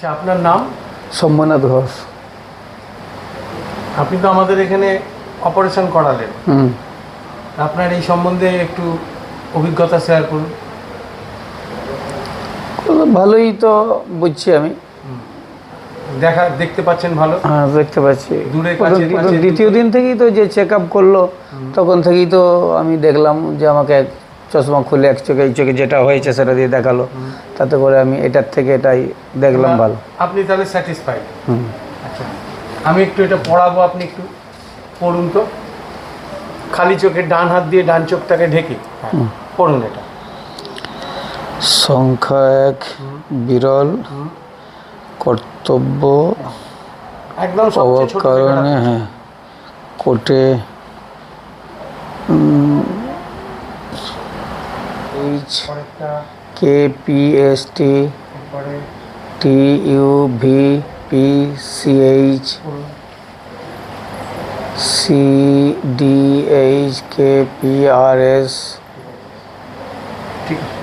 আচ্ছা, আপনার নাম? সোমনাথ ঘোষ। আপনি তো আমাদের এখানে অপারেশন করালেন, হুম। আপনার এই সম্বন্ধে একটু অভিজ্ঞতা শেয়ার করুন। ভালোই তো বুঝছি আমি। দেখতে পাচ্ছেন ভালো? হ্যাঁ, দেখতে পাচ্ছি। দূরে কাছে দ্বিতীয় দিন থেকেই তো যে চেক আপ করলো, তখন থেকেই তো আমি দেখলাম যে আমাকে চশমা খুলে এক চোখে এই চোখে যেটা হয়েছে সেটা দিয়ে দেখালো। তাতে করে আমি এটার থেকে এটাই দেখলাম ভালো। আপনি তাহলে স্যাটিসফাইড? হুম। আচ্ছা, আমি একটু এটা পড়াবো, আপনি একটু পড়ুন তো। খালি চোখে ডান হাত দিয়ে ডান চোখটাকে ঢেকে পড়ুন এটা। সংখ্যা এক, বিরল কর্তব্য একদম সবচেয়ে ছোট কারণে, হ্যাঁ, কোর্টে KPST TUVPCH CDH KPRS। ঠিক আছে।